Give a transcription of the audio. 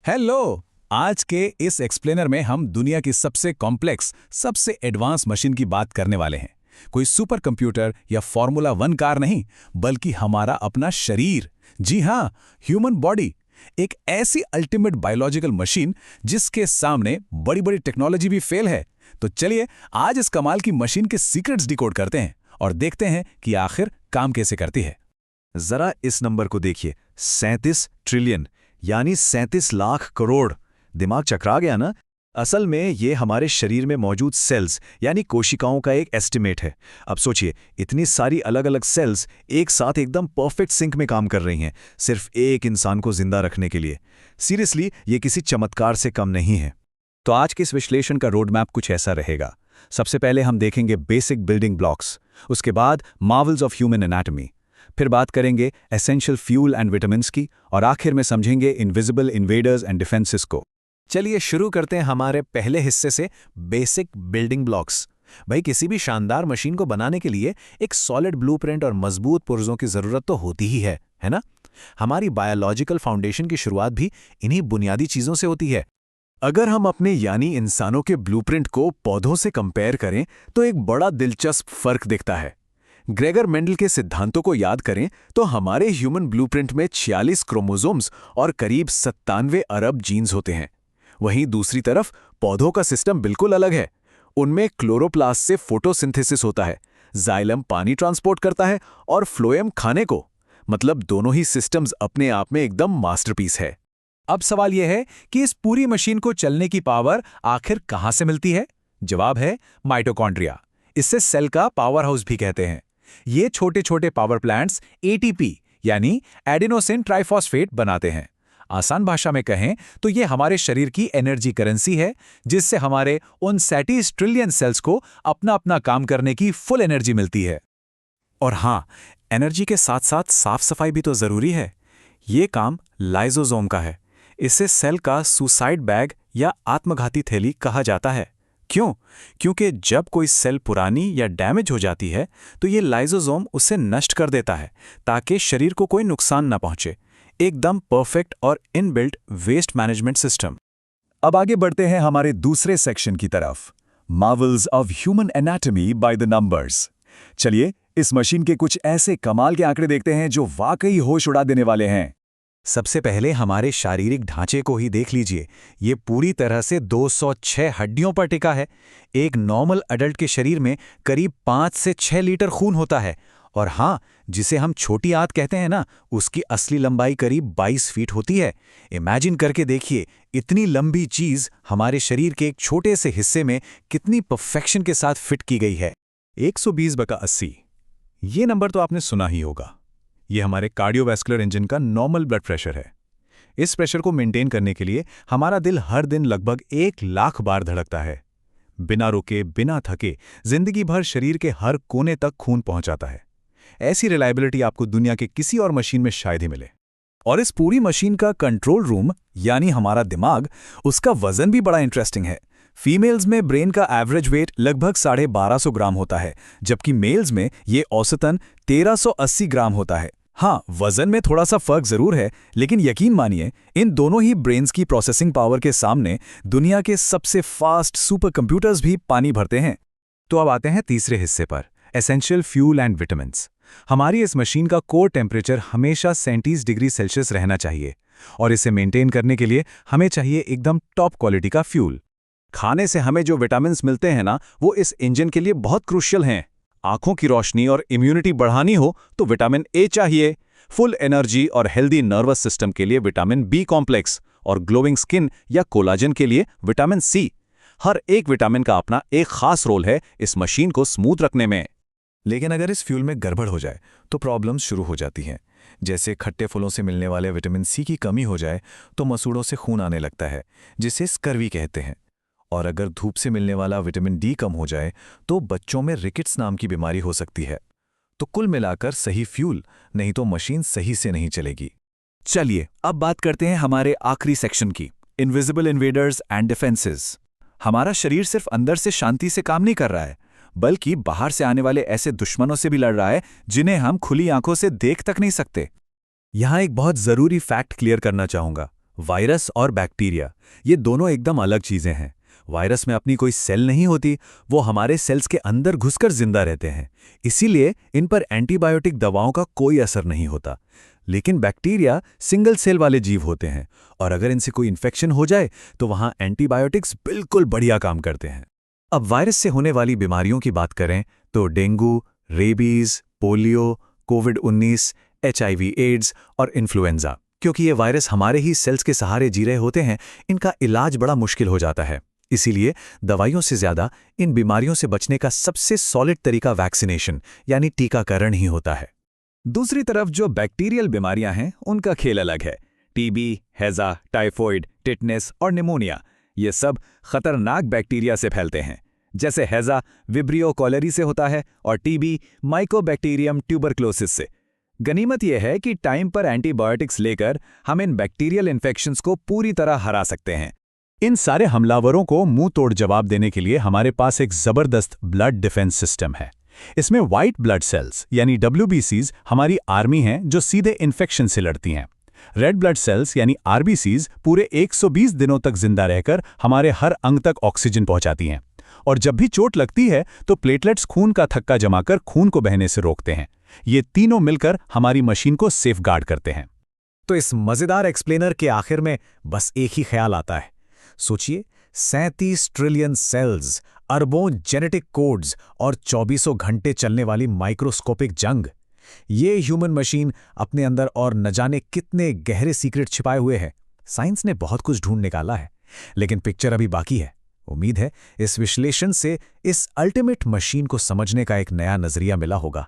Hello. आज के इस एक्सप्लेनर में हम दुनिया की सबसे कॉम्प्लेक्स, सबसे एडवांस मशीन की बात करने वाले हैं। कोई सुपर कंप्यूटर या फॉर्मूला 1 कार नहीं, बल्कि हमारा अपना शरीर। जी हाँ, ह्यूमन बॉडी। एक ऐसी अल्टीमेट बायोलॉजिकल मशीन जिसके सामने बड़ी बड़ी टेक्नोलॉजी भी फेल है। तो चलिए आज इस कमाल की मशीन के सीक्रेट्स डिकोड करते हैं और देखते हैं कि आखिर काम कैसे करती है। जरा इस नंबर को देखिए, 37 ट्रिलियन यानी 37 लाख करोड़। दिमाग चकरा गया ना? असल में ये हमारे शरीर में मौजूद सेल्स यानी कोशिकाओं का एक एस्टिमेट है। अब सोचिए, इतनी सारी अलग अलग सेल्स एक साथ एकदम परफेक्ट सिंक में काम कर रही हैं, सिर्फ एक इंसान को जिंदा रखने के लिए। सीरियसली, ये किसी चमत्कार से कम नहीं है। तो आज के इस विश्लेषण का रोड मैप कुछ ऐसा रहेगा। सबसे पहले हम देखेंगे बेसिक बिल्डिंग ब्लॉक्स, उसके बाद मार्वल्स ऑफ ह्यूमन एनाटॉमी, फिर बात करेंगे एसेंशियल फ्यूल एंड विटामिन्स की, और आखिर में समझेंगे इनविजिबल इन्वेडर्स एंड डिफेंसेस को। चलिए शुरू करते हैं हमारे पहले हिस्से से, बेसिक बिल्डिंग ब्लॉक्स। भाई, किसी भी शानदार मशीन को बनाने के लिए एक सॉलिड ब्लूप्रिंट और मजबूत पुर्जों की जरूरत तो होती ही है ना? हमारी बायोलॉजिकल फाउंडेशन की शुरुआत भी इन्हीं बुनियादी चीजों से होती है। अगर हम अपने यानी इंसानों के ब्लूप्रिंट को पौधों से कंपेयर करें तो एक बड़ा दिलचस्प फर्क दिखता है। ग्रेगर मेंडल के सिद्धांतों को याद करें तो हमारे ह्यूमन ब्लूप्रिंट में 46 क्रोमोसोम्स और करीब 97 अरब जीन्स होते हैं। वहीं दूसरी तरफ पौधों का सिस्टम बिल्कुल अलग है। उनमें क्लोरोप्लास्ट से फोटोसिंथेसिस होता है, जाइलम पानी ट्रांसपोर्ट करता है और फ्लोएम खाने को। मतलब दोनों ही सिस्टम्स अपने आप में एकदम मास्टरपीस है। अब सवाल यह है कि इस पूरी मशीन को चलने की पावर आखिर कहां से मिलती है? जवाब है माइटोकॉन्ड्रिया। इससे सेल का पावर हाउस भी कहते हैं। ये छोटे छोटे पावर प्लांट्स एटीपी यानी एडेनोसिन ट्राइफॉस्फेट बनाते हैं। आसान भाषा में कहें तो ये हमारे शरीर की एनर्जी करेंसी है, जिससे हमारे उन 37 ट्रिलियन सेल्स को अपना अपना काम करने की फुल एनर्जी मिलती है। और हाँ, एनर्जी के साथ साथ साफ सफाई भी तो जरूरी है। ये काम लाइसोसोम का है। इसे सेल का सुसाइड बैग या आत्मघाती थैली कहा जाता है। क्यों? क्योंकि जब कोई सेल पुरानी या डैमेज हो जाती है तो ये लाइसोसोम उसे नष्ट कर देता है ताकि शरीर को कोई नुकसान न पहुंचे। एकदम परफेक्ट और इनबिल्ट वेस्ट मैनेजमेंट सिस्टम। अब आगे बढ़ते हैं हमारे दूसरे सेक्शन की तरफ, Marvels of human anatomy by the numbers. चलिए इस मशीन के कुछ ऐसे कमाल के आंकड़े देखते हैं जो वाकई होश उड़ा देने वाले हैं। सबसे पहले हमारे शारीरिक ढांचे को ही देख लीजिए। ये पूरी तरह से 206 हड्डियों पर टिका है। एक नॉर्मल अडल्ट के शरीर में करीब 5 से 6 लीटर खून होता है। और हाँ, जिसे हम छोटी आंत कहते हैं ना, उसकी असली लंबाई करीब 22 फीट होती है। इमेजिन करके देखिए, इतनी लंबी चीज हमारे शरीर के एक छोटे से हिस्से में कितनी परफेक्शन के साथ फिट की गई है। 120/80, ये नंबर तो आपने सुना ही होगा। ये हमारे कार्डियोवैस्कुलर इंजन का नॉर्मल ब्लड प्रेशर है। इस प्रेशर को मेंटेन करने के लिए हमारा दिल हर दिन लगभग 1 लाख बार धड़कता है। बिना रुके, बिना थके, जिंदगी भर शरीर के हर कोने तक खून पहुंचाता है। ऐसी रिलायबिलिटी आपको दुनिया के किसी और मशीन में शायद ही मिले। और इस पूरी मशीन का कंट्रोल रूम यानी हमारा दिमाग, उसका वजन भी बड़ा इंटरेस्टिंग है। फीमेल्स में ब्रेन का एवरेज वेट लगभग 1250 ग्राम होता है, जबकि मेल्स में ये औसतन 1380 ग्राम होता है। हाँ, वजन में थोड़ा सा फर्क जरूर है, लेकिन यकीन मानिए इन दोनों ही ब्रेन्स की प्रोसेसिंग पावर के सामने दुनिया के सबसे फास्ट सुपर कंप्यूटर्स भी पानी भरते हैं। तो अब आते हैं तीसरे हिस्से पर, एसेंशियल फ्यूल एंड विटामिन्स। हमारी इस मशीन का कोर टेम्परेचर हमेशा 37 डिग्री सेल्सियस रहना चाहिए, और इसे मेंटेन करने के लिए हमें चाहिए एकदम टॉप क्वालिटी का फ्यूल। खाने से हमें जो विटामिन्स मिलते हैं ना, वो इस इंजन के लिए बहुत क्रूशियल हैं। आंखों की रोशनी और इम्यूनिटी बढ़ानी हो तो विटामिन ए चाहिए। फुल एनर्जी और हेल्दी नर्वस सिस्टम के लिए विटामिन बी कॉम्प्लेक्स, और ग्लोइंग स्किन या कोलाजन के लिए विटामिन सी। हर एक विटामिन का अपना एक खास रोल है इस मशीन को स्मूथ रखने में। लेकिन अगर इस फ्यूल में गड़बड़ हो जाए तो प्रॉब्लम्स शुरू हो जाती हैं। जैसे खट्टे फलों से मिलने वाले विटामिन सी की कमी हो जाए तो मसूड़ों से खून आने लगता है, जिसे स्कर्वी कहते हैं। और अगर धूप से मिलने वाला विटामिन डी कम हो जाए तो बच्चों में रिकेट्स नाम की बीमारी हो सकती है। तो कुल मिलाकर सही फ्यूल, नहीं तो मशीन सही से नहीं चलेगी। चलिए अब बात करते हैं हमारे आखिरी सेक्शन की, इनविजिबल इन्वेडर्स एंड डिफेंसेस। हमारा शरीर सिर्फ अंदर से शांति से काम नहीं कर रहा है, बल्कि बाहर से आने वाले ऐसे दुश्मनों से भी लड़ रहा है जिन्हें हम खुली आंखों से देख तक नहीं सकते। यहां एक बहुत जरूरी फैक्ट क्लियर करना चाहूंगा। वायरस और बैक्टीरिया, ये दोनों एकदम अलग चीजें हैं। वायरस में अपनी कोई सेल नहीं होती, वो हमारे सेल्स के अंदर घुसकर जिंदा रहते हैं, इसीलिए इन पर एंटीबायोटिक दवाओं का कोई असर नहीं होता। लेकिन बैक्टीरिया सिंगल सेल वाले जीव होते हैं, और अगर इनसे कोई इन्फेक्शन हो जाए तो वहाँ एंटीबायोटिक्स बिल्कुल बढ़िया काम करते हैं। अब वायरस से होने वाली बीमारियों की बात करें तो डेंगू, रेबीज, पोलियो, कोविड-19, HIV एड्स और इन्फ्लुएंजा, क्योंकि ये वायरस हमारे ही सेल्स के सहारे जी रहे होते हैं, इनका इलाज बड़ा मुश्किल हो जाता है। इसीलिए दवाइयों से ज़्यादा इन बीमारियों से बचने का सबसे सॉलिड तरीका वैक्सीनेशन यानी टीकाकरण ही होता है। दूसरी तरफ जो बैक्टीरियल बीमारियां हैं उनका खेल अलग है। टीबी, हैजा, टाइफॉइड, टिटनेस और निमोनिया, ये सब खतरनाक बैक्टीरिया से फैलते हैं। जैसे हैजा विब्रियो कॉलेरी से होता है और टीबी माइकोबैक्टीरियम ट्यूबरक्लोसिस से। गनीमत यह है कि टाइम पर एंटीबायोटिक्स लेकर हम इन बैक्टीरियल इन्फेक्शंस को पूरी तरह हरा सकते हैं। इन सारे हमलावरों को मुंह तोड़ जवाब देने के लिए हमारे पास एक जबरदस्त ब्लड डिफेंस सिस्टम है। इसमें व्हाइट ब्लड सेल्स यानी WBCs हमारी आर्मी हैं जो सीधे इन्फेक्शन से लड़ती हैं। रेड ब्लड सेल्स यानी RBCs पूरे 120 दिनों तक जिंदा रहकर हमारे हर अंग तक ऑक्सीजन पहुंचाती हैं। और जब भी चोट लगती है तो प्लेटलेट्स खून का थक्का जमाकर खून को बहने से रोकते हैं। ये तीनों मिलकर हमारी मशीन को सेफ गार्ड करते हैं। तो इस मजेदार एक्सप्लेनर के आखिर में बस एक ही ख्याल आता है। सोचिए, 37 ट्रिलियन सेल्स, अरबों जेनेटिक कोड्स और 2400 घंटे चलने वाली माइक्रोस्कोपिक जंग। ये ह्यूमन मशीन अपने अंदर और न जाने कितने गहरे सीक्रेट छिपाए हुए हैं। साइंस ने बहुत कुछ ढूंढ निकाला है, लेकिन पिक्चर अभी बाकी है। उम्मीद है इस विश्लेषण से इस अल्टीमेट मशीन को समझने का एक नया नजरिया मिला होगा।